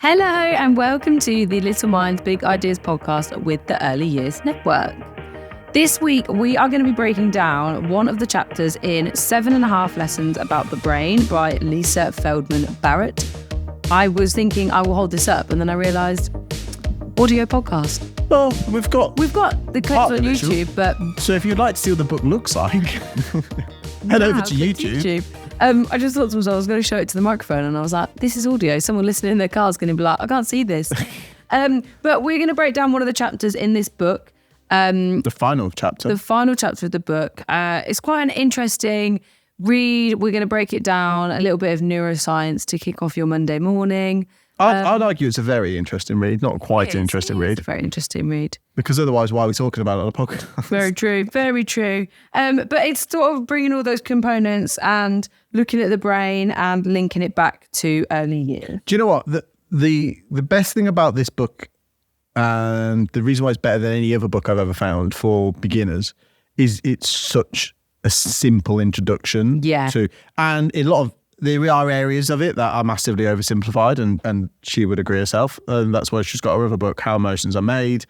Hello and welcome to the Little Minds Big Ideas podcast with the Early Years Network. This week we are going to be breaking down one of the chapters in 7.5 Lessons About the Brain by Lisa Feldman Barrett. I was thinking I will hold this up and then I realised audio podcast. Well, we've got the clips on YouTube, but so if you'd like to see what the book looks like, head over to YouTube. I just thought to myself I was going to show it to the microphone and I was like, this is audio. Someone listening in their car is going to be like, I can't see this. But we're going to break down one of the chapters in this book. The final chapter. The final chapter of the book. It's quite an interesting read. We're going to break it down, a little bit of neuroscience to kick off your Monday morning. I'd argue it's a very interesting read, not quite an interesting read. It's a very interesting read. Because otherwise, why are we talking about it on a podcast? Very true, very true. But it's sort of bringing all those components and looking at the brain and linking it back to early years. Do you know what? The best thing about this book, and the reason why it's better than any other book I've ever found for beginners, is it's such a simple introduction to, and a lot of, there are areas of it that are massively oversimplified, and she would agree herself. And that's why she's got her other book, How Emotions Are Made,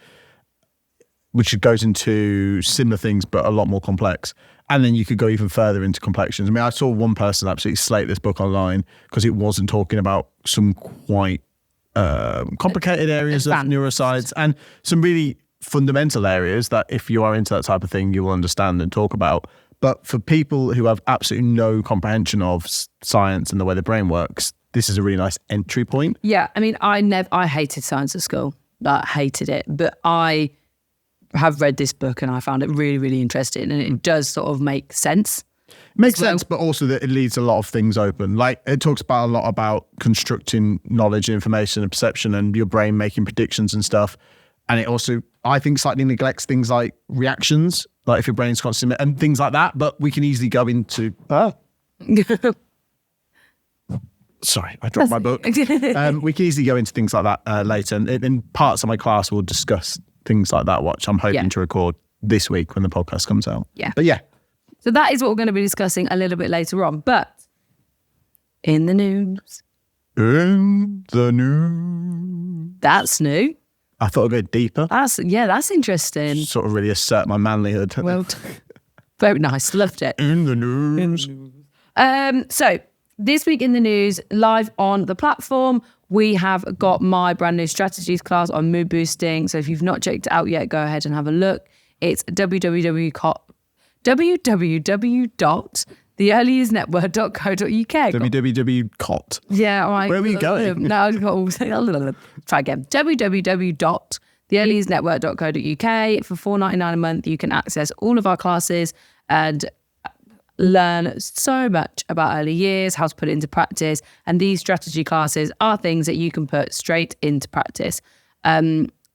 which goes into similar things, but a lot more complex. And then you could go even further into complexions. I mean, I saw one person absolutely slate this book online because it wasn't talking about some quite complicated areas of neuroscience and some really fundamental areas that if you are into that type of thing, you will understand and talk about. But for people who have absolutely no comprehension of science and the way the brain works, this is a really nice entry point. Yeah, I mean, I hated science at school. I hated it. But I have read this book and I found it really, really interesting. And it does sort of make sense. It makes sense, but also that it leaves a lot of things open. Like, it talks about a lot about constructing knowledge, information and perception and your brain making predictions and stuff. And it also, I think, slightly neglects things like reactions, like if your brain's constantly, and things like that. But we can easily go into... Sorry, I dropped my book. We can easily go into things like that later. And in parts of my class, we'll discuss things like that, which I'm hoping to record this week when the podcast comes out. Yeah. But yeah. So that is what we're going to be discussing a little bit later on. But in the news. In the news. That's new. I thought I'd go deeper. That's interesting. Sort of really assert my manlyhood. Well, very nice. Loved it. In the news. So this week in the news, live on the platform, we have got my brand new strategies class on mood boosting. So if you've not checked it out yet, go ahead and have a look. It's www.theearlyearsnetwork.co.uk. www.cot. Yeah, all right. Where were you going? No, I've got try again. www.theearlyearsnetwork.co.uk. For $4.99 a month, you can access all of our classes and learn so much about early years, how to put it into practice. And these strategy classes are things that you can put straight into practice.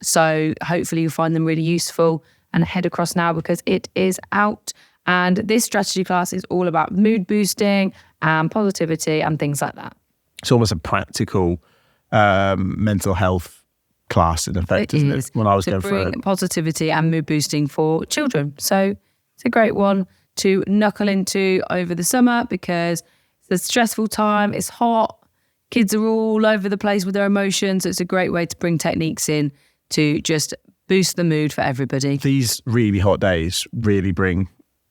So hopefully you'll find them really useful, and head across now because it is out. And this strategy class is all about mood boosting and positivity and things like that. It's almost a practical mental health class in effect, isn't it? When I was going through it. Positivity and mood boosting for children. So it's a great one to knuckle into over the summer because it's a stressful time, it's hot, kids are all over the place with their emotions. So it's a great way to bring techniques in to just boost the mood for everybody. These really hot days really bring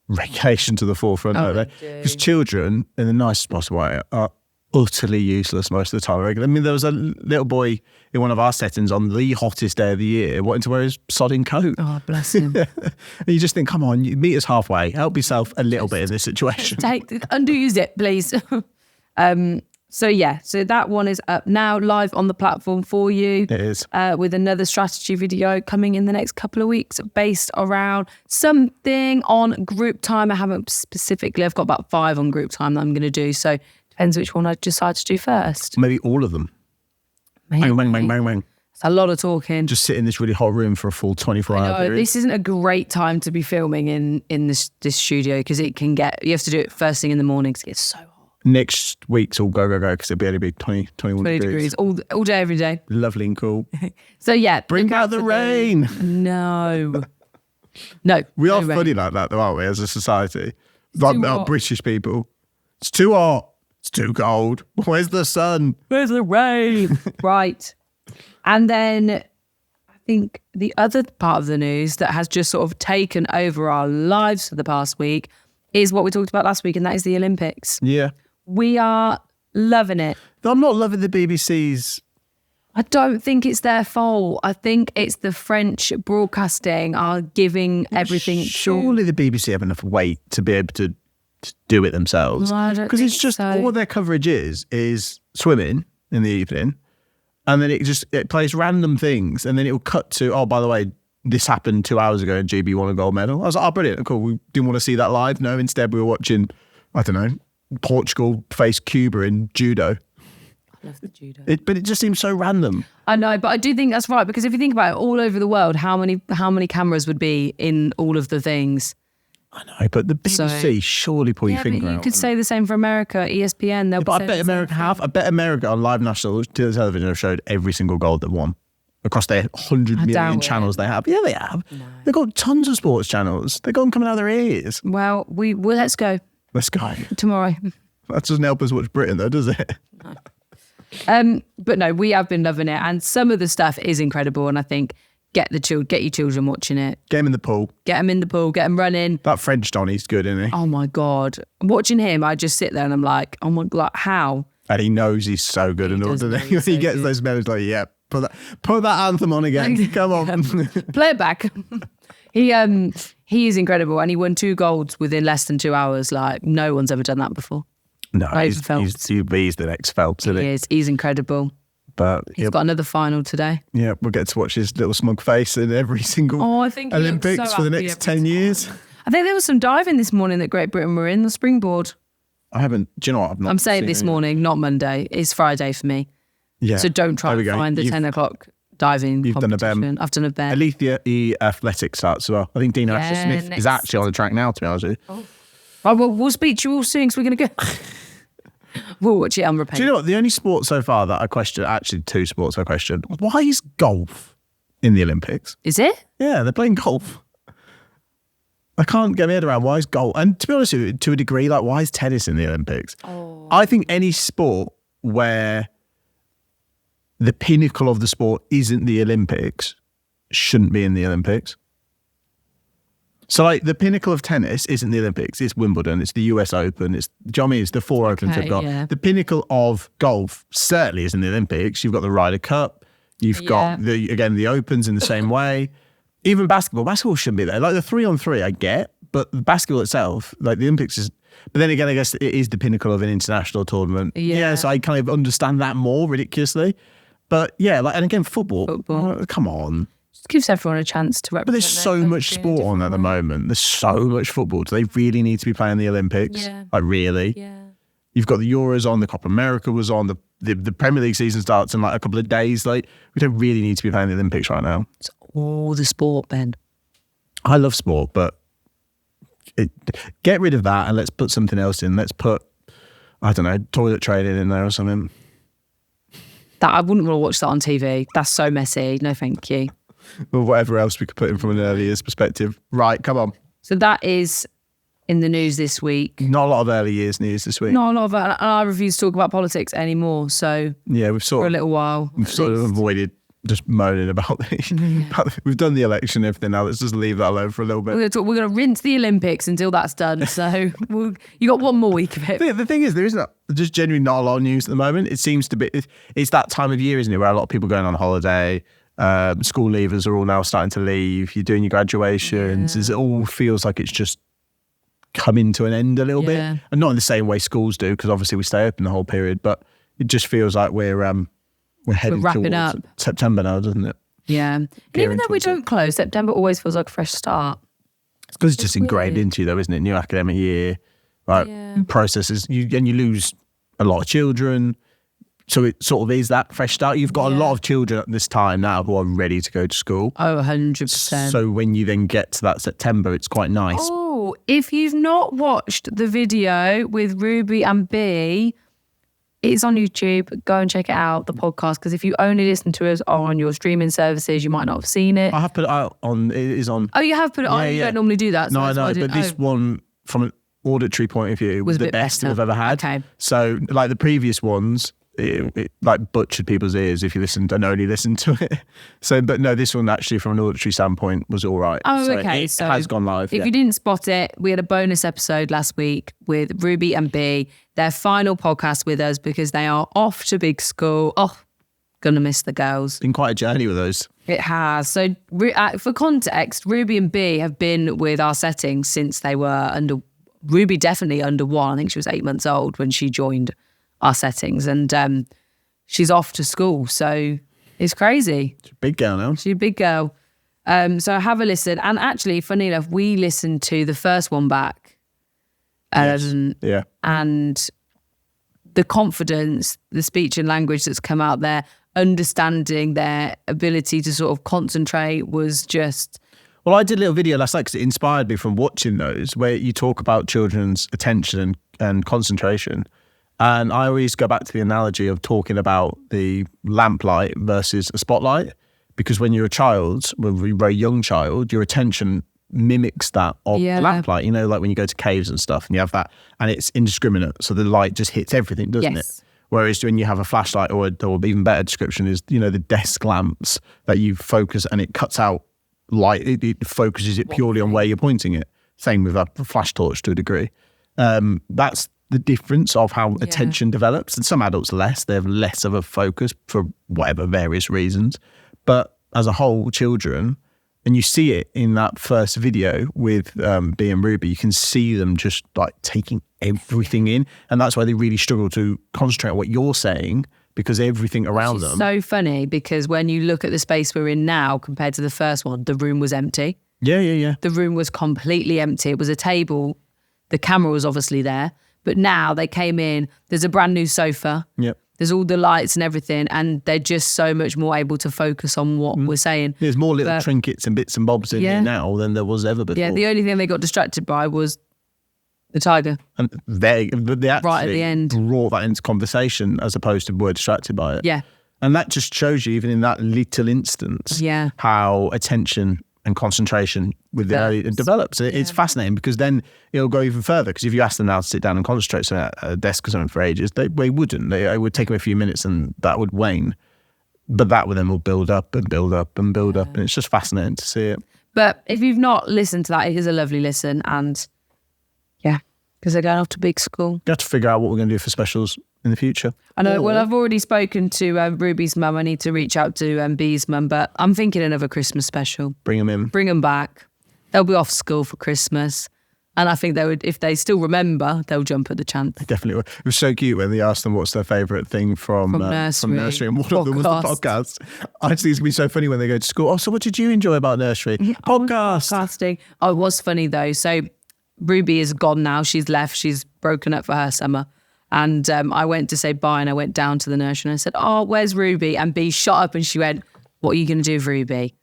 regulation to the forefront, don't they? Because children, in the nicest possible way, are utterly useless most of the time. I mean, there was a little boy in one of our settings on the hottest day of the year wanting to wear his sodding coat. Oh, bless him. And you just think, come on, you meet us halfway. Help yourself a little bit in this situation. Undo your zip, please. So that one is up now, live on the platform for you. It is. With another strategy video coming in the next couple of weeks based around something on group time. I haven't specifically, I've got about 5 on group time that I'm going to do. So depends which one I decide to do first. Maybe all of them. Maybe. Bang, bang, bang, bang. It's a lot of talking. Just sit in this really hot room for a full 24-hour period. This isn't a great time to be filming in this studio because it can get, you have to do it first thing in the morning because it gets so hot. Next week's all go because it'll only be 21 degrees all day, every day. Lovely and cool. So yeah. Bring out the rain. No. We are funny like that though, aren't we, as a society? Like British people. It's too hot. It's too cold. Where's the sun? Where's the rain? Right. And then I think the other part of the news that has just sort of taken over our lives for the past week is what we talked about last week, and that is the Olympics. Yeah. We are loving it. I'm not loving the BBC's. I don't think it's their fault. I think it's the French broadcasting are giving everything. Surely the BBC have enough weight to be able to do it themselves. Because it's just all their coverage is swimming in the evening, and then it plays random things, and then it will cut to, oh, by the way, this happened 2 hours ago and GB won a gold medal. I was like, oh, brilliant, cool. We didn't want to see that live. No, instead we were watching, I don't know, Portugal face Cuba in judo. I love the judo. But it just seems so random. I know, but I do think that's right, because if you think about it, all over the world, how many cameras would be in all of the things? I know, but the BBC surely pull your finger out. You could say the same for America, ESPN. But I bet America I bet America on live national television have showed every single goal they've won across their 100 million channels they have. Yeah, they have. No. They've got tons of sports channels. They're going coming out of their ears. Well, let's go. Let's go. Tomorrow. That doesn't help us watch Britain though, does it? No. But no, we have been loving it, and some of the stuff is incredible, and I think get your children watching it. Get them in the pool. Get them in the pool, get them running. That French Donny's good, isn't he? Oh my God. Watching him, I just sit there and I'm like, oh my God, how? And he knows he's so good. And when he gets those medals, like, yeah, put that anthem on again. Come on. Play it back. He is incredible, and he won 2 golds within less than 2 hours. Like, no one's ever done that before. No, he's the next Phelps, isn't he? He's incredible. But he's got another final today. Yeah, we'll get to watch his little smug face in every single Olympics for the next 10 years. I think there was some diving this morning that Great Britain were in, the springboard. I haven't, do you know what? I'm saying this morning, not Monday. It's Friday for me. Yeah. So don't try to find the 10 o'clock diving competition. I've done a Ben. Alethea Athletics starts as well. I think Dean Asher-Smith is actually on the track now, to be honest with you. Right, well, we'll speak to you all soon, so we're going to go. We'll watch it on repeat. Do you know what? The only sport so far that I question, actually 2 sports I question, why is golf in the Olympics? Is it? Yeah, they're playing golf. I can't get my head around why is golf, and to be honest with you, to a degree, like why is tennis in the Olympics? I think any sport where the pinnacle of the sport isn't the Olympics shouldn't be in the Olympics. So like the pinnacle of tennis isn't the Olympics, it's Wimbledon, it's the US Open, do you know what I mean? It's the 4 Opens they've got. Yeah. The pinnacle of golf certainly isn't the Olympics. You've got the Ryder Cup, you've got the Opens in the same way. Even basketball shouldn't be there. Like the 3-on-3 I get, but the basketball itself, like the Olympics is, but then again I guess it is the pinnacle of an international tournament. Yeah, so I kind of understand that more ridiculously. But yeah, like, and again football. Come on. Gives everyone a chance to represent. But there's so much sport on at the moment. There's so much football. Do they really need to be playing the Olympics? Yeah. Like really? Yeah. You've got the Euros on, the Copa America was on, the Premier League season starts in like a couple of days. Like we don't really need to be playing the Olympics right now. It's all the sport, Ben. I love sport, but get rid of that and let's put something else in. Let's put, I don't know, toilet training in there or something. That I wouldn't want to watch that on TV. That's so messy. No, thank you. Or whatever else we could put in from an early years perspective. Right, come on. So that is in the news this week. Not a lot of early years news this week. Not a lot of and I refuse to talk about politics anymore. So yeah, for a little while. We've sort of avoided just moaning about we've done the election and everything now. Let's just leave that alone for a little bit. We're going to rinse the Olympics until that's done. So you got one more week of it. The thing is, there isn't just genuinely not a lot of news at the moment. It seems to be, it's that time of year, isn't it, where a lot of people are going on holiday. School leavers are all now starting to leave. You're doing your graduations. It all feels like it's just coming to an end a little bit, and not in the same way schools do, because obviously we stay open the whole period. But it just feels like we're heading wrapping towards up September now, doesn't it? Yeah, and even though we don't close, September always feels like a fresh start. It's because it's just ingrained into you, though, isn't it? New academic year, processes, you lose a lot of children. So it sort of is that fresh start. You've got a lot of children at this time now who are ready to go to school. Oh, 100%. So when you then get to that September, it's quite nice. Oh, if you've not watched the video with Ruby and B, it's on YouTube. Go and check it out, the podcast, because if you only listen to us on your streaming services, you might not have seen it. I have put it out on, it is on. Oh, you have put it on? You don't normally do that. So no, I know, but this one from auditory point of view, was the best better. we've ever had. Okay. So like the previous ones, it like butchered people's ears if you listened and only listened to it. So, but no, this one actually from an auditory standpoint was all right. Oh, so okay. It So has gone live. If you didn't spot it, we had a bonus episode last week with Ruby and B, their final podcast with us because they are off to big school. Oh, gonna miss the girls. Been quite a journey with those. It has. So for context, Ruby and B have been with our settings since they were Ruby definitely under 1. I think she was 8 months old when she joined our settings, and she's off to school. So it's crazy. She's a big girl now. She's a big girl. So have a listen. And actually, funny enough, we listened to the first one back. Yeah. And the confidence, the speech and language that's come out there, understanding their ability to sort of concentrate was just... Well, I did a little video last night because it inspired me from watching those where you talk about children's attention and concentration. And I always go back to the analogy of talking about the lamplight versus a spotlight, because when you're a child, when you're a very young child, your attention mimics that of the lamplight. You know, like when you go to caves and stuff and you have that, and it's indiscriminate. So the light just hits everything, doesn't it? Whereas when you have a flashlight, or even better description is, you know, the desk lamps that you focus and it cuts out light. It focuses it purely on where you're pointing it. Same with a flash torch to a degree. That's the difference of how attention develops. And some adults less. They have less of a focus for whatever various reasons. But as a whole, children, and you see it in that first video with B and Ruby, you can see them just like taking everything in. And that's why they really struggle to concentrate on what you're saying, because everything around them. So funny, because when you look at the space we're in now compared to the first one, the room was empty. Yeah. The room was completely empty. It was a table. The camera was obviously there. But now they came in, there's a brand new sofa. Yep. There's all the lights and everything, and they're just so much more able to focus on what we're saying. There's more little trinkets and bits and bobs in here now than there was ever before. Yeah, the only thing they got distracted by was the tiger. And they actually right at the end brought that into conversation as opposed to were distracted by it. Yeah. And that just shows you, even in that little instance, how attention and concentration with it develops. It's fascinating, because then it'll go even further, because if you ask them now to sit down and concentrate at a desk or something for ages, they wouldn't. It would take them a few minutes and that would wane. But that then will build up and build up and build up. And it's just fascinating to see it. But if you've not listened to that, it is a lovely listen. And because they're going off to big school. You have to figure out what we're going to do for specials in the future. I know. Well, I've already spoken to Ruby's mum. I need to reach out to B's mum, but I'm thinking another Christmas special. Bring them in. Bring them back. They'll be off school for Christmas. And I think they would, if they still remember, they'll jump at the chance. They definitely would. It was so cute when they asked them what's their favourite thing from nursery. And one of them was the podcast. I just think it's going to be so funny when they go to school. Oh, so what did you enjoy about nursery? Podcasting. Oh, it was funny though. So Ruby is gone now. She's left. She's broken up for her summer. And I went to say bye, and I went down to the nursery and I said, oh, where's Ruby? And B shot up and she went, what are you going to do with Ruby?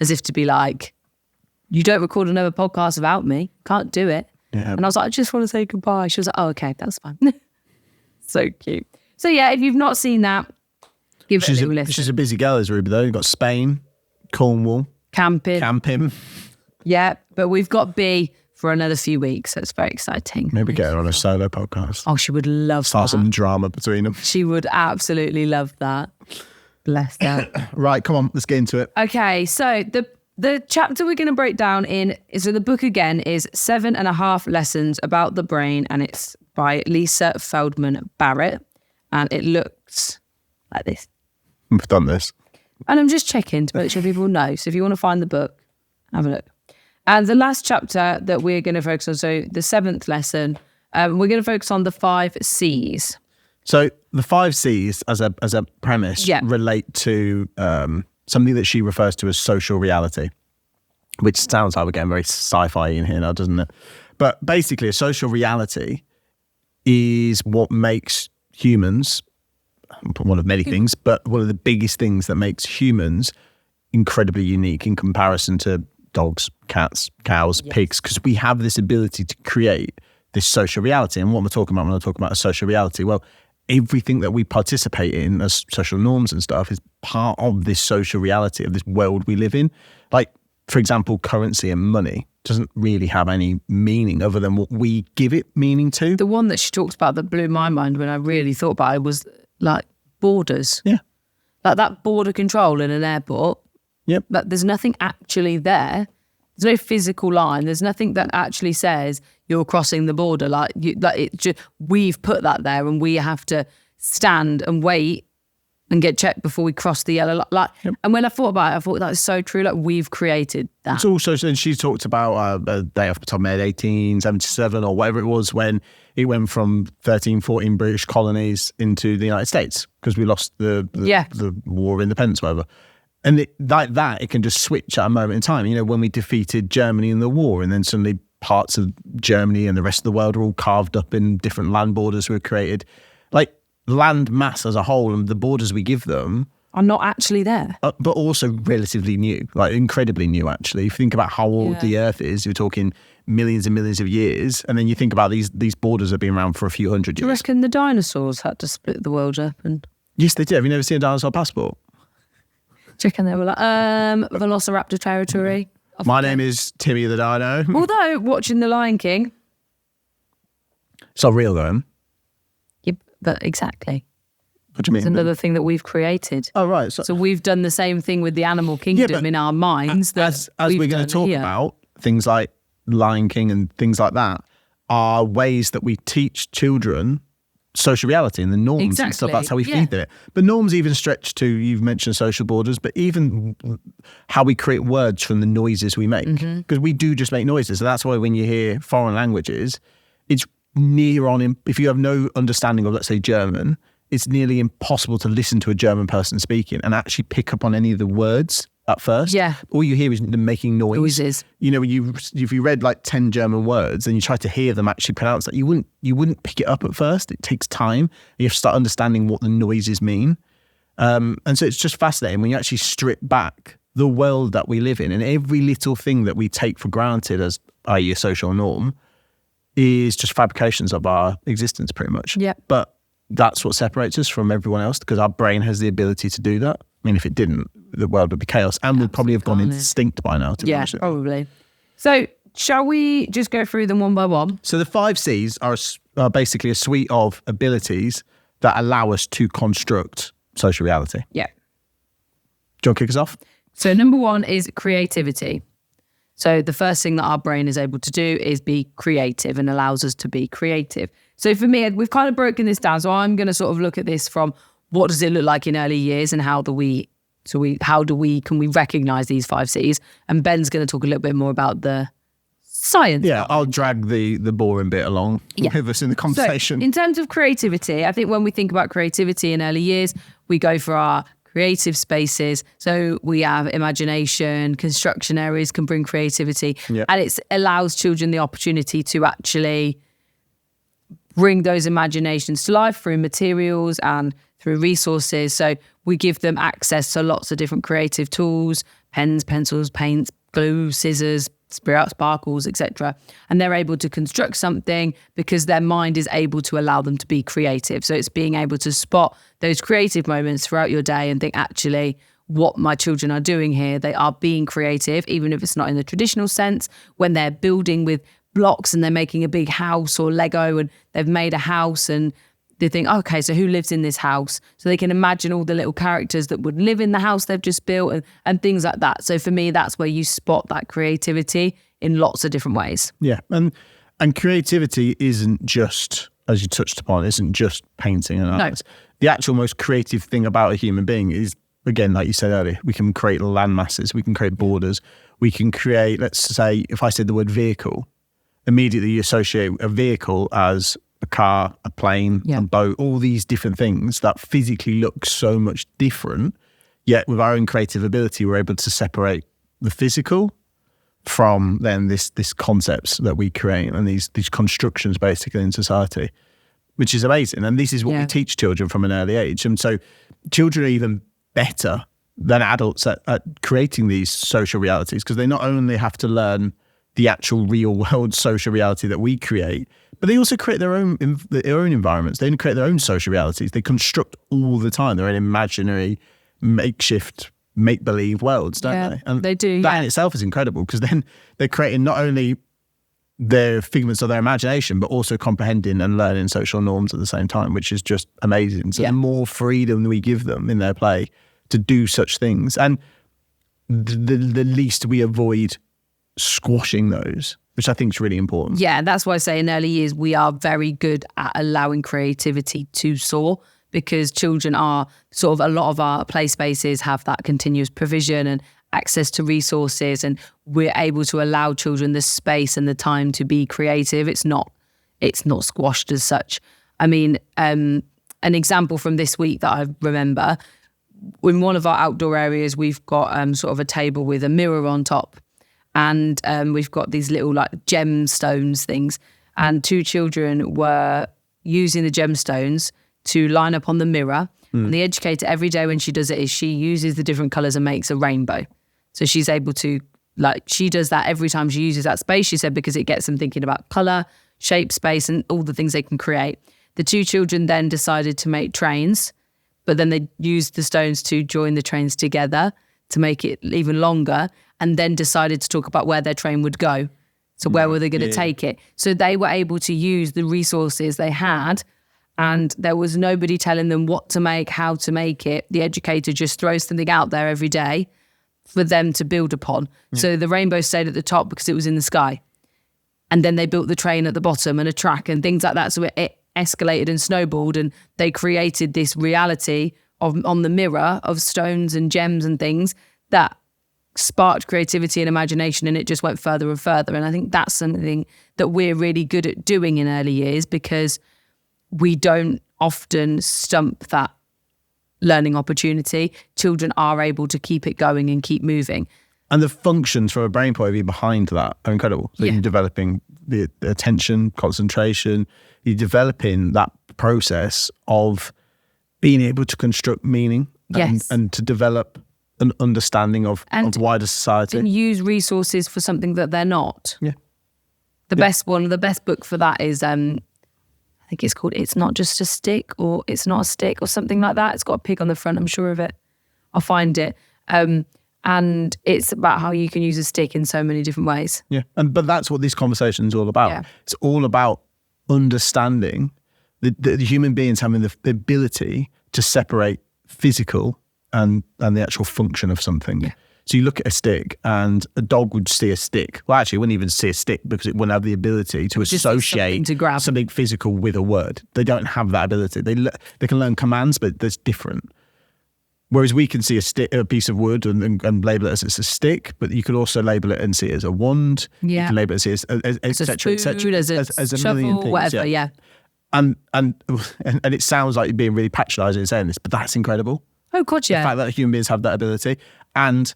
As if to be like, you don't record another podcast without me. Can't do it. Yeah. And I was like, I just want to say goodbye. She was like, oh, okay, that's fine. So cute. So yeah, if you've not seen that, give it a little listen. She's a busy girl, is Ruby, though. You've got Spain, Cornwall. Camping. Yeah, but we've got B for another few weeks, so it's very exciting. Maybe get her on a solo podcast. Oh, she would love Start some drama between them. She would absolutely love that. Bless her. Right, come on, let's get into it. Okay, so the chapter we're going to break down so the book again is 7.5 Lessons About the Brain, and it's by Lisa Feldman Barrett, and it looks like this. We've done this. And I'm just checking to make sure people know. So if you want to find the book, have a look. And the last chapter that we're going to focus on, so the 7th lesson, we're going to focus on the 5 C's. So the 5 C's as a premise relate to something that she refers to as social reality, which sounds like we're getting very sci-fi in here now, doesn't it? But basically, a social reality is what makes humans, one of many things, but one of the biggest things that makes humans incredibly unique in comparison to dogs, cats, cows, pigs, because we have this ability to create this social reality. And what am I talking about when I talk about a social reality? Well, everything that we participate in as social norms and stuff is part of this social reality of this world we live in. Like, for example, currency and money. doesn't really have any meaning other than what we give it meaning to. The one that she talked about that blew my mind when I really thought about it was like borders. Yeah. Like that border control in an airport. Yep. Like there's nothing actually there. There's no physical line. There's nothing that actually says you're crossing the border. We've put that there, and we have to stand and wait and get checked before we cross the yellow line. And when I thought about it, I thought that is so true. Like we've created that. It's also, and she talked about a day off the top of my head, 1877 or whatever it was, when it went from 13, 14 British colonies into the United States because we lost the War of Independence, whatever. And it can just switch at a moment in time. You know, when we defeated Germany in the war, and then suddenly parts of Germany and the rest of the world are all carved up in different land borders were created. Like land mass as a whole and the borders we give them are not actually there. But also relatively new, like incredibly new, actually. If you think about how old the Earth is, you're talking millions and millions of years. And then you think about these borders have been around for a few hundred years. Do you reckon the dinosaurs had to split the world up? Yes, they did. Have you never seen a dinosaur passport? Do you reckon they were like, Velociraptor territory? My name is Timmy the Dino. Although, watching The Lion King. It's not real, though. Yeah, but exactly. What do you mean? It's another thing that we've created. Oh, right. So we've done the same thing with the animal kingdom in our minds. As we're going to talk about, things like Lion King and things like that are ways that we teach children social reality and the norms and stuff. That's how we feed it. But norms even stretch to, you've mentioned social borders, but even how we create words from the noises we make. Because we do just make noises. So that's why when you hear foreign languages, it's near on, if you have no understanding of, let's say, German, it's nearly impossible to listen to a German person speaking and actually pick up on any of the words at first. Yeah. All you hear is them making noises. You know, if you read like 10 German words and you try to hear them actually pronounce that, you wouldn't pick it up at first. It takes time. You have to start understanding what the noises mean. And so it's just fascinating when you actually strip back the world that we live in, and every little thing that we take for granted as, i.e. a social norm, is just fabrications of our existence pretty much. Yeah. But that's what separates us from everyone else, because our brain has the ability to do that. I mean, if it didn't, the world would be chaos, and we'd probably have gone extinct by now. Yeah, probably. So shall we just go through them one by one? So the 5 C's are basically a suite of abilities that allow us to construct social reality. Yeah. Do you want to kick us off? So number 1 is creativity. So the first thing that our brain is able to do is be creative, and allows us to be creative. So for me, we've kind of broken this down. So I'm going to sort of look at this from what does it look like in early years, and can we recognize these 5 C's? And Ben's going to talk a little bit more about the science. Yeah, I'll drag the boring bit along with us in the conversation. So in terms of creativity, I think when we think about creativity in early years, we go for our creative spaces. So we have imagination, construction areas can bring creativity, and it allows children the opportunity to actually bring those imaginations to life through materials and through resources. So we give them access to lots of different creative tools, pens, pencils, paints, glue, scissors, sparkles, etc. And they're able to construct something because their mind is able to allow them to be creative. So it's being able to spot those creative moments throughout your day and think, actually, what my children are doing here, they are being creative, even if it's not in the traditional sense. When they're building with blocks and they're making a big house or Lego, and they've made a house, and they think, okay, so who lives in this house? So they can imagine all the little characters that would live in the house they've just built, and things like that. So for me, that's where you spot that creativity in lots of different ways. Yeah, and creativity isn't just, as you touched upon, isn't just painting and art. No. The actual most creative thing about a human being is, again, like you said earlier, we can create land masses, we can create borders, we can create, let's say, if I said the word vehicle, immediately you associate a vehicle as a car, a plane, a boat, all these different things that physically look so much different. Yet with our own creative ability, we're able to separate the physical from then this concepts that we create and these constructions basically in society, which is amazing. And this is what we teach children from an early age. And so children are even better than adults at creating these social realities, because they not only have to learn the actual real world social reality that we create, but they also create their own environments. They create their own social realities. They construct all the time their own imaginary makeshift make-believe worlds, don't they? And they do. That in itself is incredible, because then they're creating not only their figments of their imagination, but also comprehending and learning social norms at the same time, which is just amazing. So the more freedom we give them in their play to do such things, and the least we avoid squashing those, which I think is really important. Yeah, that's why I say in early years we are very good at allowing creativity to soar, because children are sort of, a lot of our play spaces have that continuous provision and access to resources, and we're able to allow children the space and the time to be creative. It's not squashed as such. I mean, an example from this week that I remember, in one of our outdoor areas, we've got sort of a table with a mirror on top, and we've got these little like gemstones things, and 2 children were using the gemstones to line up on the mirror. And the educator, every day when she does it, is she uses the different colours and makes a rainbow. So she's able to, like, she does that every time she uses that space, she said, because it gets them thinking about colour, shape, space, and all the things they can create. The 2 children then decided to make trains, but then they used the stones to join the trains together to make it even longer, and then decided to talk about where their train would go. So where were they going to take it? So they were able to use the resources they had, and there was nobody telling them what to make, how to make it. The educator just throws something out there every day for them to build upon. So the rainbow stayed at the top because it was in the sky. And then they built the train at the bottom and a track and things like that. So it escalated and snowballed, and they created this reality on the mirror of stones and gems and things that sparked creativity and imagination, and it just went further and further. And I think that's something that we're really good at doing in early years, because we don't often stump that learning opportunity. Children are able to keep it going and keep moving. And the functions from a brain point of view behind that are incredible. So you're developing the attention, concentration, you're developing that process of being able to construct meaning and to develop an understanding of wider society. And use resources for something that they're not. Yeah. The best book for that is, I think it's called It's Not Just a Stick, or It's Not a Stick, or something like that. It's got a pig on the front, I'm sure of it. I'll find it. And it's about how you can use a stick in so many different ways. Yeah, but that's what this conversation is all about. Yeah. It's all about understanding the human beings having the ability to separate physical and the actual function of something. Yeah. So you look at a stick, and a dog would see a stick. Well, actually, it wouldn't even see a stick, because it wouldn't have the ability to associate something physical with a word. They don't have that ability. They can learn commands, but that's different. Whereas we can see a piece of wood and label it as it's a stick, but you could also label it and see it as a wand. Yeah. You can label it as et cetera, as a shovel, million things. Whatever, yeah. And it sounds like you're being really patronising in saying this, but that's incredible. Oh, God, yeah. The fact that human beings have that ability, and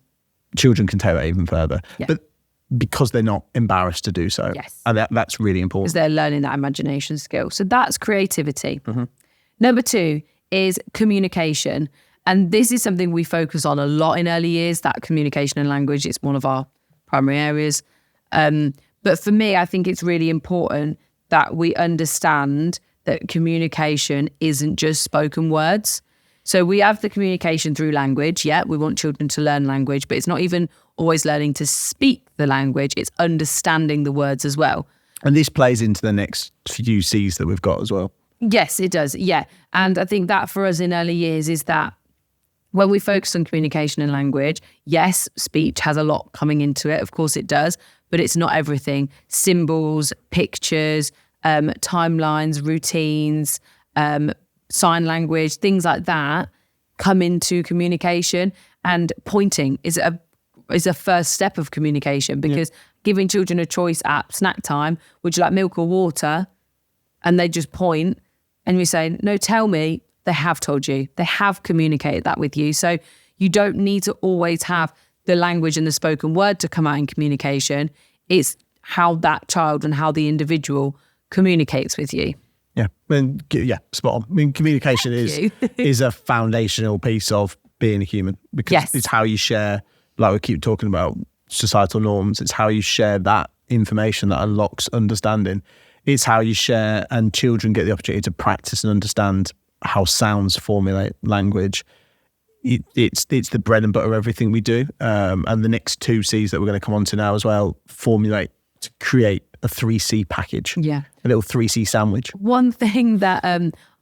children can take that even further. Yeah. But because they're not embarrassed to do so. Yes. And that's really important. Because they're learning that imagination skill. So that's creativity. Mm-hmm. Number 2 is communication. And this is something we focus on a lot in early years, that communication and language. It's one of our primary areas. But for me, I think it's really important that we understand that communication isn't just spoken words. So we have the communication through language. Yeah, we want children to learn language, but it's not even always learning to speak the language. It's understanding the words as well. And this plays into the next few C's that we've got as well. Yes, it does. Yeah. And I think that for us in early years is that when we focus on communication and language, yes, speech has a lot coming into it. Of course it does, but it's not everything. Symbols, pictures, timelines, routines, sign language, things like that come into communication. And pointing is a first step of communication, because giving children a choice at snack time, would you like milk or water? And they just point, and we say, no, tell me. They have told you. They have communicated that with you. So you don't need to always have the language and the spoken word to come out in communication. It's how that child and how the individual communicates with you. Yeah, spot on. I mean, communication is a foundational piece of being a human, because it's how you share, like we keep talking about, societal norms. It's how you share that information that unlocks understanding. It's how you share, and children get the opportunity to practice and understand how sounds formulate language. it's the bread and butter of everything we do. And the next 2 C's that we're going to come on to now as well, formulate to create a 3C package. Yeah. A little 3C sandwich. One thing that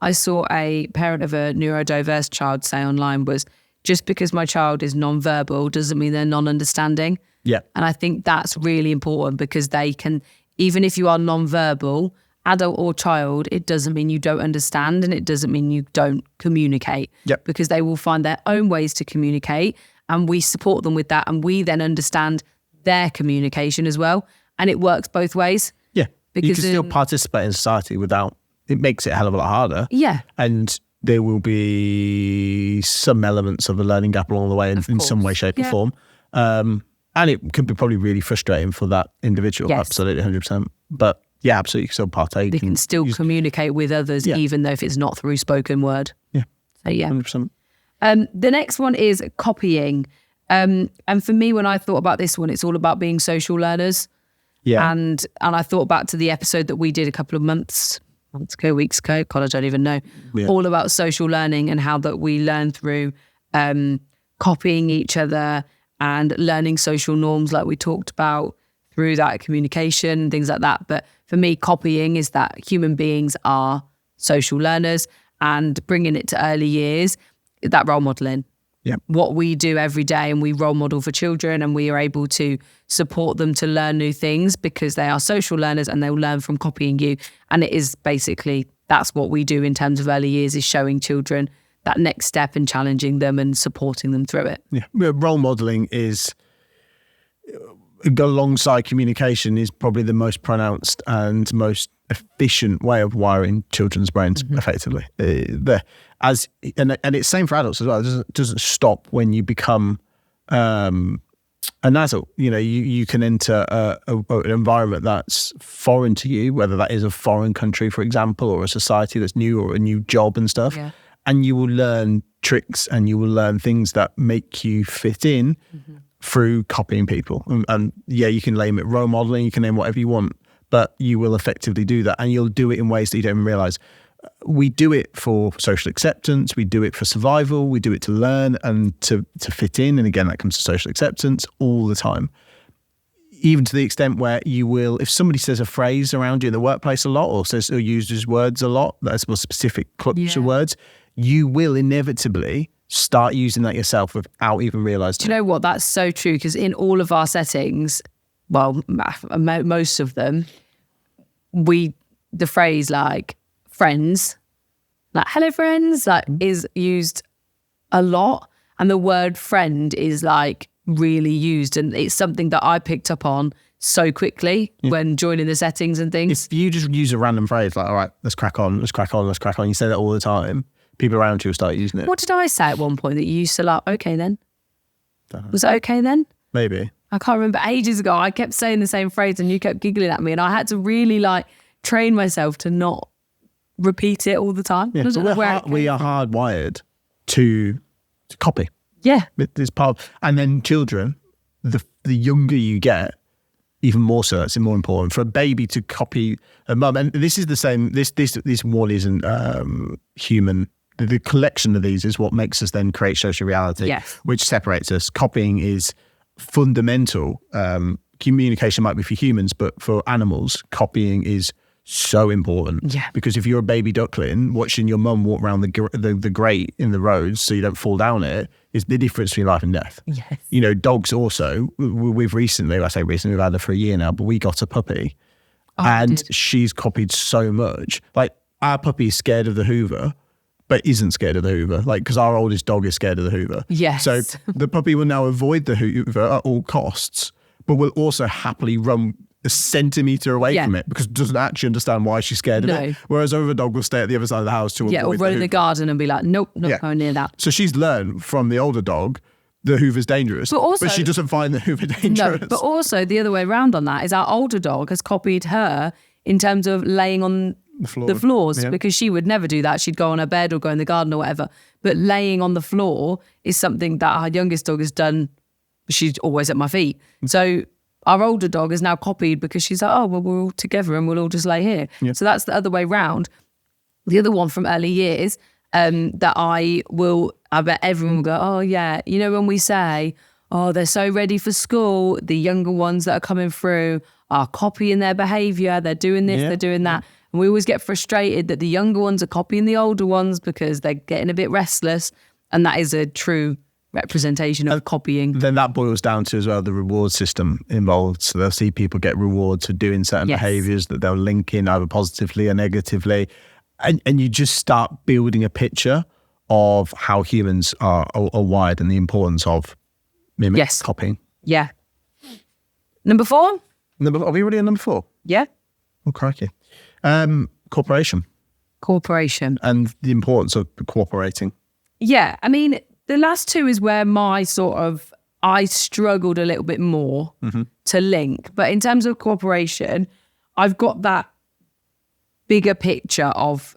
I saw a parent of a neurodiverse child say online was, just because my child is non-verbal doesn't mean they're non-understanding. Yeah. And I think that's really important, because they can, even if you are non-verbal, adult or child, it doesn't mean you don't understand, and it doesn't mean you don't communicate. Yep. Because they will find their own ways to communicate, and we support them with that, and we then understand their communication as well. And it works both ways. Yeah. Because you can still participate in society without, it makes it a hell of a lot harder. Yeah. And there will be some elements of a learning gap along the way in some way, shape or form. And it could be probably really frustrating for that individual. Yes. Absolutely, 100%. But yeah, absolutely, still partake. They can still communicate with others, even though if it's not through spoken word. Yeah. So yeah. 100%. The next one is copying. And for me, when I thought about this one, it's all about being social learners. Yeah. And I thought back to the episode that we did a couple of months ago, weeks ago, God, I don't even know, all about social learning and how that we learn through copying each other and learning social norms, like we talked about, through that communication, things like that. But for me, copying is that human beings are social learners, and bringing it to early years, that role modeling. Yeah. What we do every day, and we role model for children, and we are able to support them to learn new things because they are social learners and they'll learn from copying you. And it is basically, that's what we do in terms of early years, is showing children that next step and challenging them and supporting them through it. Yeah. Role modeling is, alongside communication, is probably the most pronounced and most efficient way of wiring children's brains effectively. And it's same for adults as well. It doesn't stop when you become an adult. You know, you can enter an environment that's foreign to you, whether that is a foreign country, for example, or a society that's new, or a new job and stuff. Yeah. And you will learn tricks, and you will learn things that make you fit in through copying people. And yeah, you can name it role modeling, you can name whatever you want, but you will effectively do that, and you'll do it in ways that you don't even realize. We do it for social acceptance, we do it for survival, we do it to learn and to fit in. And again, that comes to social acceptance all the time. Even to the extent where you will, if somebody says a phrase around you in the workplace a lot, or uses words a lot, that's more specific clutch of words, you will inevitably start using that yourself without even realising. Do you know what? That's so true, because in all of our settings, well, most of them, the phrase like friends, like hello friends, like is used a lot, and the word friend is like really used, and it's something that I picked up on so quickly when joining the settings and things. If you just use a random phrase like, all right, let's crack on, you say that all the time, people around you will start using it. What did I say at one point that you used to like, okay then? Was it okay then? Maybe. I can't remember. Ages ago, I kept saying the same phrase and you kept giggling at me, and I had to really like train myself to not repeat it all the time. Yeah, so we are hardwired to copy. Yeah. It's part of, and then children, the younger you get, even more so, it's more important for a baby to copy a mum. And this is the same, this one isn't human. The collection of these is what makes us then create social reality, which separates us. Copying is fundamental. Communication might be for humans, but for animals, copying is so important. Yeah. Because if you're a baby duckling, watching your mum walk around the grate in the roads so you don't fall down it is the difference between life and death. Yes. You know, dogs also, we've recently, I say recently, we've had her for a year now, but we got a puppy and she's copied so much. Like, our puppy is scared of the Hoover, but isn't scared of the Hoover. Like, because our oldest dog is scared of the Hoover. Yes. So the puppy will now avoid the Hoover at all costs, but will also happily run a centimetre away from it because doesn't actually understand why she's scared of it. Whereas our other dog will stay at the other side of the house to avoid or run in the garden and be like, nope, not going near that. So she's learned from the older dog the Hoover's dangerous, but she doesn't find the Hoover dangerous. No, but also the other way around on that is our older dog has copied her in terms of laying on the floors because she would never do that. She'd go on her bed or go in the garden or whatever. But laying on the floor is something that our youngest dog has done. She's always at my feet. So our older dog is now copied because she's like, oh, well, we're all together and we'll all just lay here. Yeah. So that's the other way round. The other one from early years that I will I bet everyone will go, oh yeah. You know, when we say, oh, they're so ready for school, the younger ones that are coming through are copying their behaviour, they're doing this, they're doing that. And we always get frustrated that the younger ones are copying the older ones because they're getting a bit restless. And that is a true representation of copying. Then that boils down to as well the reward system involved. So they'll see people get rewards for doing certain behaviours that they'll link in either positively or negatively. And you just start building a picture of how humans are wired and the importance of copying. Yeah. Number 4? Are we already on number 4? Yeah. Oh, crikey. Cooperation. And the importance of cooperating. Yeah. I mean, the last 2 is where I struggled a little bit more to link. But in terms of cooperation, I've got that bigger picture of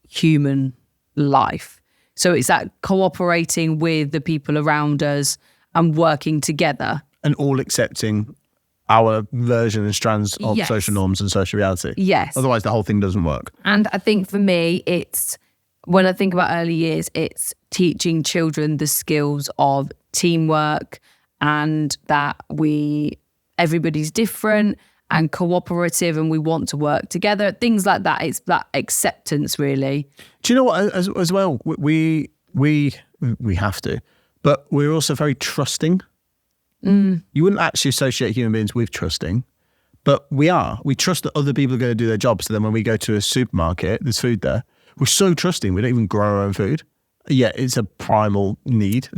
human life. So it's that cooperating with the people around us and working together. And all accepting our version and strands of social norms and social reality. Yes. Otherwise, the whole thing doesn't work. And I think for me, it's, when I think about early years, it's teaching children the skills of teamwork and that everybody's different and cooperative and we want to work together, things like that. It's that acceptance, really. Do you know what, as well, we have to, but we're also very trusting. You wouldn't actually associate human beings with trusting, but we are. We trust that other people are going to do their job. So then when we go to a supermarket, there's food there. We're so trusting. We don't even grow our own food. Yeah, it's a primal need.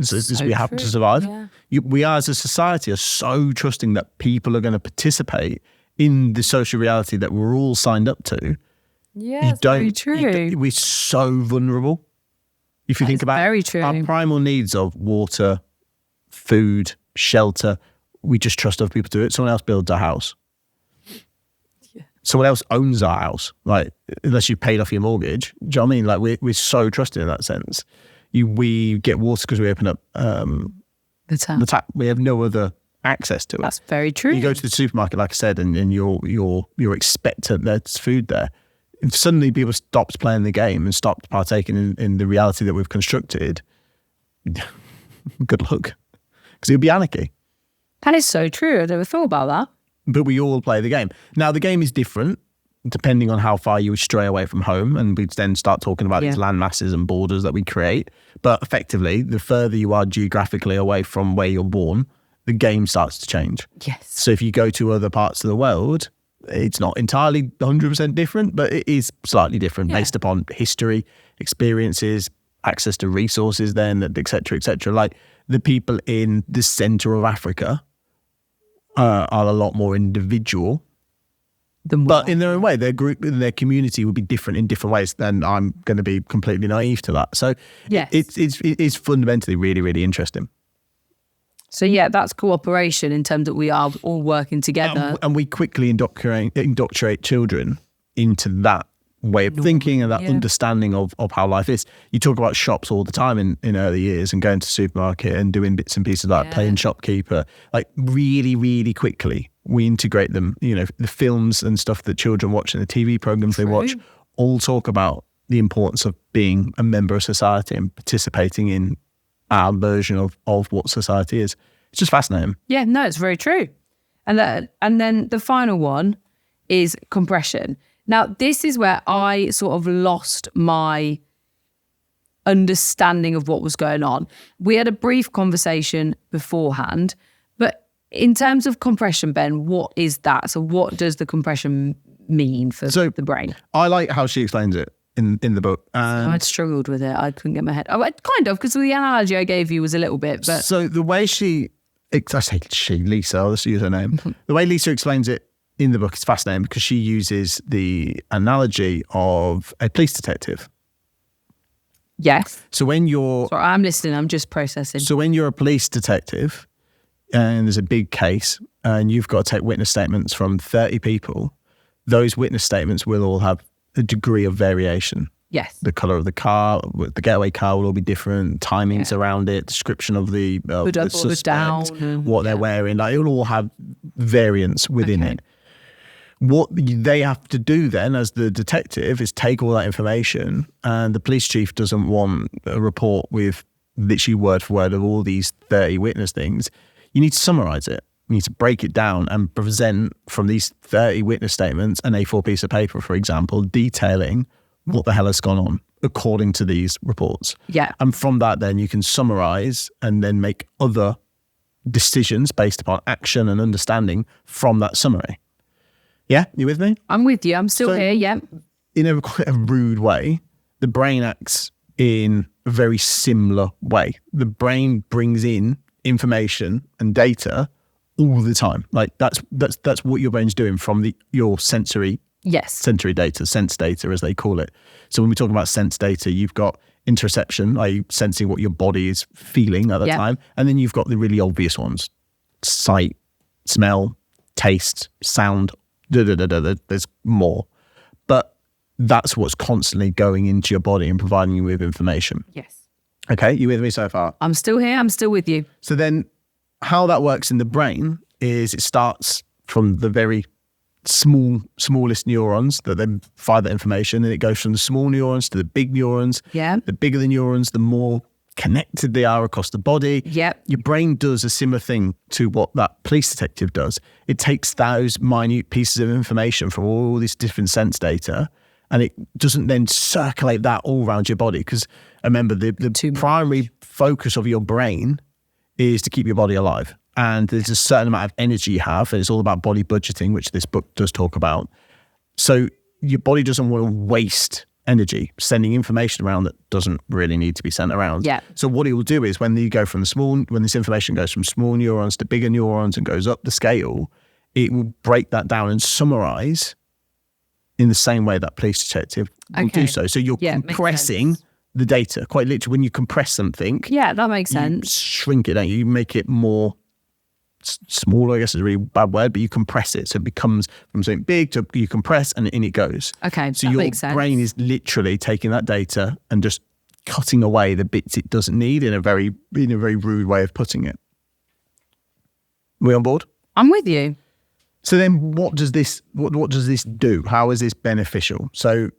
We have to survive. Yeah. We are, as a society, are so trusting that people are going to participate in the social reality that we're all signed up to. Yeah, that's very true. We're so vulnerable. If you think about very true. Our primal needs of water, food, shelter, we just trust other people to do it. Someone else builds our house. Someone else owns our house, like, unless you paid off your mortgage. Do you know what I mean? Like, we're so trusting in that sense. We get water because we open up the tap. We have no other access to it. That's very true. You go to the supermarket, like I said, and you're expectant there's food there. If suddenly people stopped playing the game and stopped partaking in the reality that we've constructed, good luck. Because it'll be anarchy. That is so true. I never thought about that. But we all play the game. Now, the game is different depending on how far you stray away from home, and we then start talking about these land masses and borders that we create. But effectively, the further you are geographically away from where you're born, the game starts to change. Yes. So if you go to other parts of the world, it's not entirely 100% different, but it is slightly different based upon history, experiences, access to resources then, et cetera, et cetera. Like, the people in the center of Africa are a lot more individual, but in their own way, their group and their community will be different in different ways. Then I'm going to be completely naive to that. So it's fundamentally really, really interesting. So that's cooperation in terms that we are all working together. And we quickly indoctrinate children into that way of thinking and that understanding of how life is. You talk about shops all the time in early years and going to the supermarket and doing bits and pieces like playing shopkeeper. Like, really, really quickly, we integrate them. You know, the films and stuff that children watch and the TV programs they watch all talk about the importance of being a member of society and participating in our version of what society is. It's just fascinating. Yeah, no, it's very true. And then the final one is compression. Now, this is where I sort of lost my understanding of what was going on. We had a brief conversation beforehand, but in terms of compression, Ben, what is that? So what does the compression mean for the brain? I like how she explains it in the book. I'd struggled with it. I couldn't get my head. Kind of, because the analogy I gave you was a little bit. But so the way Lisa, I'll just use her name. The way Lisa explains it in the book is fascinating because she uses the analogy of a police detective. Yes. So when you're... Sorry, I'm listening. I'm just processing. So when you're a police detective and there's a big case and you've got to take witness statements from 30 people, those witness statements will all have a degree of variation. Yes. The colour of the car, the getaway car will all be different, timings around it, description of the suspect, what they're wearing. Like, it will all have variance within it. What they have to do then as the detective is take all that information, and the police chief doesn't want a report with literally word for word of all these 30 witness things, you need to summarize it. You need to break it down and present from these 30 witness statements an A4 piece of paper, for example, detailing what the hell has gone on according to these reports. Yeah. And from that, then you can summarize and then make other decisions based upon action and understanding from that summary. Yeah, you with me? I'm with you. I'm still here. Yeah. In a quite a rude way, the brain acts in a very similar way. The brain brings in information and data all the time. Like that's what your brain's doing from your sensory data, sense data as they call it. So when we talk about sense data, you've got interoception, i.e. sensing what your body is feeling at the time, and then you've got the really obvious ones: sight, smell, taste, sound. There's more, but that's what's constantly going into your body and providing you with information. Yes. Okay, you with me so far? I'm still here. I'm still with you. So then how that works in the brain is it starts from the very smallest neurons that then fire that information, and it goes from the small neurons to the big neurons. Yeah. The bigger the neurons, the more connected they are across the body. Yep. Your brain does a similar thing to what that police detective does. It takes those minute pieces of information from all this different sense data, and it doesn't then circulate that all around your body. Because remember, the primary focus of your brain is to keep your body alive. And there's a certain amount of energy you have, and it's all about body budgeting, which this book does talk about. So your body doesn't want to waste energy sending information around that doesn't really need to be sent around. Yeah. So what it will do is when this information goes from small neurons to bigger neurons and goes up the scale, it will break that down and summarize in the same way that police detective will do so. So you're compressing the data, quite literally. When you compress something, that makes sense. Shrink it, don't you? You make it more smaller, I guess is a really bad word, but you compress it. So it becomes from something big to you compress and in it goes. Okay, so that your makes sense. brain is literally taking that data and just cutting away the bits it doesn't need in a very rude way of putting it. We on board? I'm with you. So then what does this do? How is this beneficial? So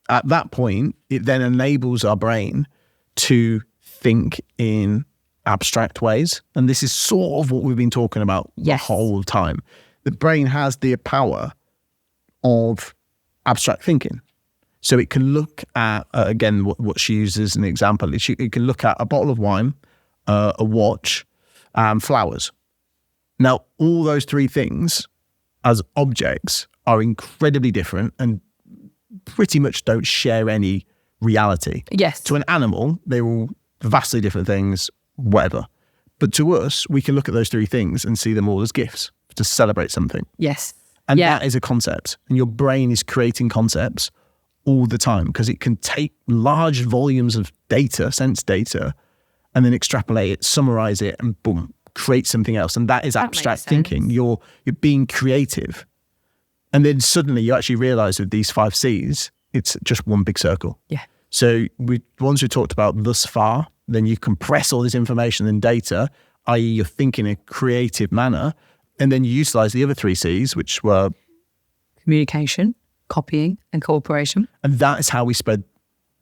at that point, it then enables our brain to think in abstract ways. And this is sort of what we've been talking about the whole time. The brain has the power of abstract thinking. So it can look at, again, what she uses as an example, it can look at a bottle of wine, a watch, flowers. Now, all those three things as objects are incredibly different and pretty much don't share any reality. Yes. To an animal, they're all vastly different things, whatever. But to us, we can look at those three things and see them all as gifts to celebrate something. Yes. And that is a concept. And your brain is creating concepts all the time because it can take large volumes of data, sense data, and then extrapolate it, summarize it, and boom, create something else. And that is abstract thinking. You're being creative. And then suddenly you actually realize with these 5 C's, it's just one big circle. Yeah. So once we talked about thus far, then you compress all this information and data, i.e. you're thinking in a creative manner, and then you utilize the other 3 C's, which were communication, copying, and cooperation. And that is how we spread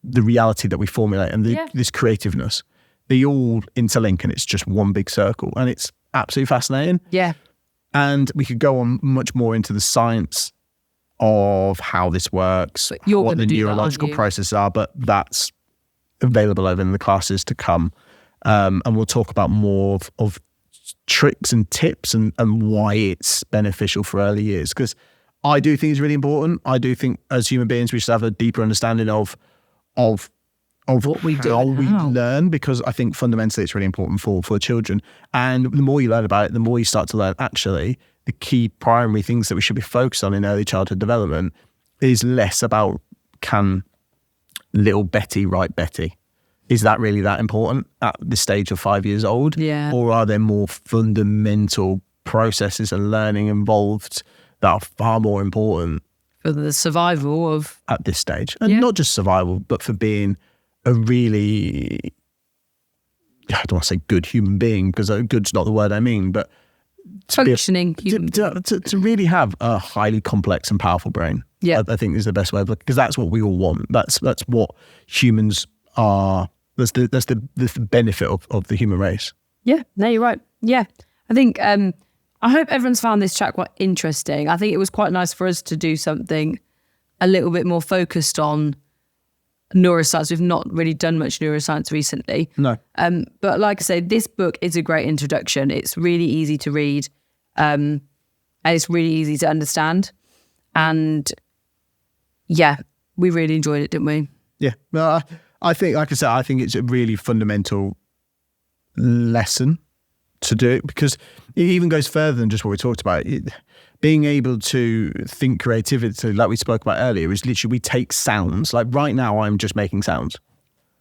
the reality that we formulate and this creativeness. They all interlink and it's just one big circle. And it's absolutely fascinating. Yeah. And we could go on much more into the science of how this works, what the neurological processes are, but that's available over in the classes to come. And we'll talk about more of tricks and tips and why it's beneficial for early years. Because I do think it's really important. I do think as human beings, we should have a deeper understanding of what we do, how we learn, because I think fundamentally it's really important for children. And the more you learn about it, the more you start to learn actually the key primary things that we should be focused on in early childhood development is less about can little Betty write Betty? Is that really that important at this stage of 5 years old? Yeah. Or are there more fundamental processes and learning involved that are far more important for the survival of at this stage? And not just survival, but for being a really, I don't want to say good human being, because good's not the word I mean, but functioning human to really have a highly complex and powerful brain. Yeah, I think is the best way of looking, because that's what we all want. That's what humans are. That's the benefit of the human race. Yeah, no, you're right. Yeah, I think I hope everyone's found this chat quite interesting. I think it was quite nice for us to do something a little bit more focused on neuroscience. We've not really done much neuroscience recently. No. But like I say, this book is a great introduction. It's really easy to read, and it's really easy to understand. And yeah, we really enjoyed it, didn't we? Yeah. Well, I think, like I said, I think it's a really fundamental lesson to do it, because it even goes further than just what we talked about. Being able to think creativity, like we spoke about earlier, is literally we take sounds. Like right now, I'm just making sounds.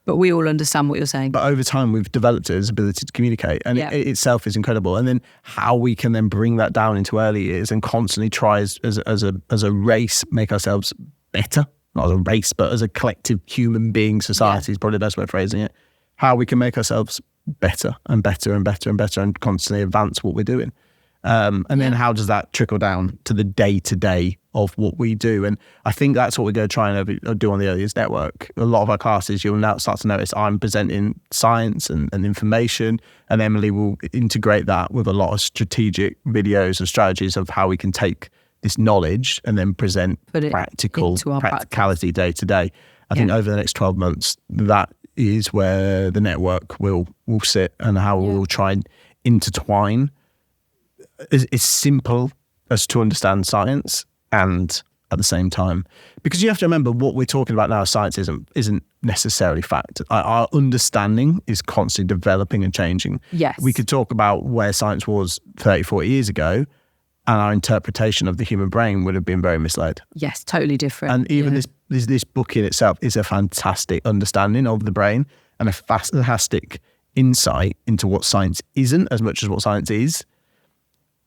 But we all understand what you're saying. But over time, we've developed this ability to communicate, and it itself is incredible. And then how we can then bring that down into early years and constantly try as a race make ourselves better. Not as a race, but as a collective human being society is probably the best way of phrasing it. How we can make ourselves better and better and better and better and constantly advance what we're doing. And then how does that trickle down to the day-to-day of what we do? And I think that's what we're going to try and do on the Early Years Network. A lot of our classes, you'll now start to notice I'm presenting science and information, and Emily will integrate that with a lot of strategic videos and strategies of how we can take this knowledge and then present practicality day to day. I think over the next 12 months, that is where the network will sit, and how we'll try and intertwine as simple as to understand science and at the same time. Because you have to remember, what we're talking about now, science isn't necessarily fact. Our understanding is constantly developing and changing. Yes. We could talk about where science was 30, 40 years ago, and our interpretation of the human brain would have been very misled. Yes, totally different. And even this book in itself is a fantastic understanding of the brain and a fantastic insight into what science isn't as much as what science is.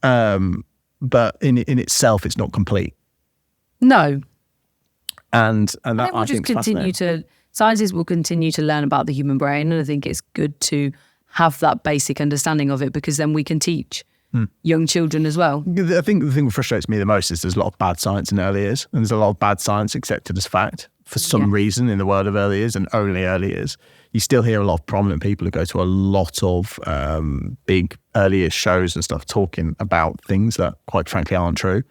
But in itself, it's not complete. No. And that we'll just continue to, scientists will continue to learn about the human brain. And I think it's good to have that basic understanding of it, because then we can teach young children as well. I think the thing that frustrates me the most is there's a lot of bad science in early years, and there's a lot of bad science accepted as fact for some reason in the world of early years, and only early years. You still hear a lot of prominent people who go to a lot of big early years shows and stuff talking about things that quite frankly aren't true.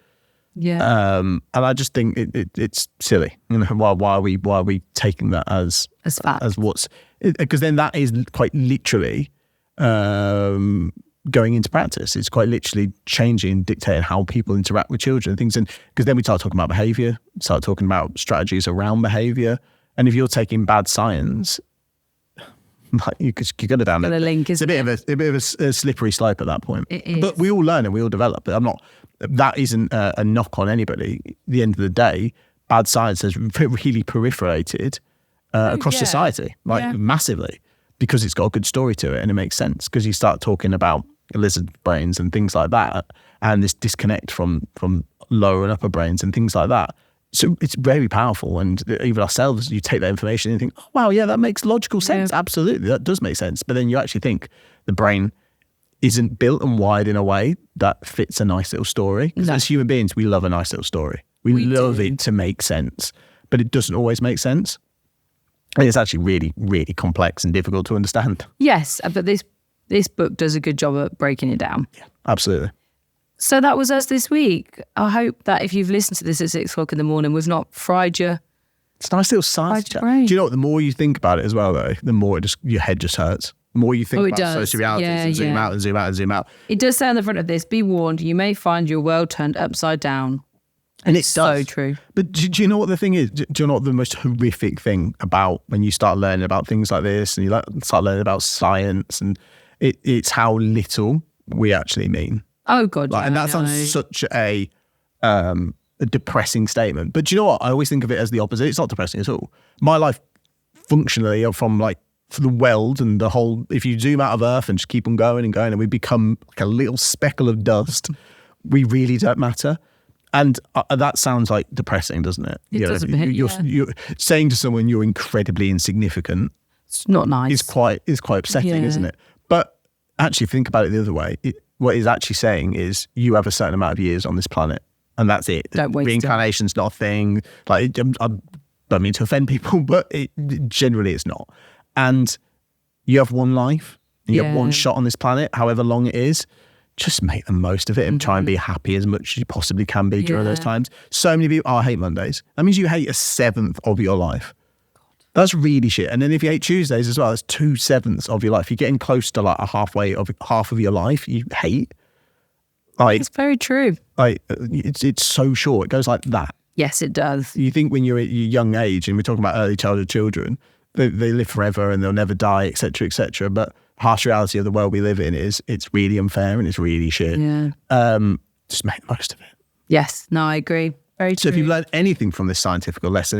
Yeah. And I just think it's silly. You know, why are we taking that as fact? As what's, because then that is quite literally going into practice. It's quite literally changing, dictating how people interact with children and things. And because then we start talking about behaviour, start talking about strategies around behaviour. And if you're taking bad science, like you're going to down it. It's a bit of a slippery slope at that point. It is. But we all learn and we all develop. But that isn't a knock on anybody. At the end of the day, bad science has really proliferated across society, massively, because it's got a good story to it and it makes sense. Because you start talking about lizard brains and things like that, and this disconnect from lower and upper brains and things like that. So it's very powerful, and even ourselves, you take that information and you think, oh, wow, yeah, that makes logical sense. Yeah. Absolutely, that does make sense. But then you actually think the brain isn't built and wired in a way that fits a nice little story. Because as human beings, we love a nice little story. We love it to make sense, but it doesn't always make sense. And it's actually really, really complex and difficult to understand. Yes, but this book does a good job at breaking it down. Yeah, absolutely. So that was us this week. I hope that if you've listened to this at 6 o'clock in the morning, we've not fried you. It's a nice little science chat. Do you know what? The more you think about it as well, though, the more your head just hurts. The more you think about social realities and zoom out and zoom out and zoom out. It does say on the front of this, be warned, you may find your world turned upside down. And it's so true. But do you know what the thing is? Do you know what the most horrific thing about when you start learning about things like this and you start learning about science, and it's how little we actually mean. Oh, God. And that sounds such a depressing statement. But do you know what? I always think of it as the opposite. It's not depressing at all. My life functionally from for the world and the whole, if you zoom out of Earth and just keep on going and going and we become like a little speckle of dust, we really don't matter. And that sounds like depressing, doesn't it? It does a bit, you're saying to someone you're incredibly insignificant. It's not nice. It's quite upsetting, isn't it? But actually, think about it the other way. What it's actually saying is you have a certain amount of years on this planet, and that's it. Don't waste Reincarnation's not a thing. Like, I don't mean to offend people, but generally it's not. And You have one life. You have Yeah. one shot on this planet, however long it is. Just make the most of it and try and be happy as much as you possibly can be during those times. So many people, I hate Mondays. That means you hate a seventh of your life. That's really shit. And then if you hate Tuesdays as well, that's 2/7 of your life. You're getting close to like half of your life you hate. Like, It's very true. like it's so short. It goes like that. Yes, it does. You think when you're at your young age, and we're talking about early childhood children, they live forever and they'll never die, etc., etc. But harsh reality of the world we live in is it's really unfair and it's really shit. Yeah. Just make the most of it. Yes. No, I agree. Very So true. if you've learned anything from this scientific lesson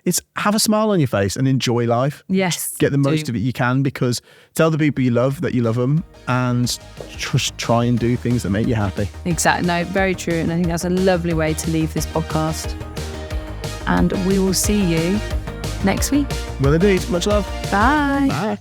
it's have a smile on your face and enjoy life. Yes. Get the most of it you can, because tell the people you love that you love them, and just try and do things that make you happy. Exactly. No, very true. And I think that's a lovely way to leave this podcast. And we will see you next week. Well, indeed. Much love. Bye. Bye.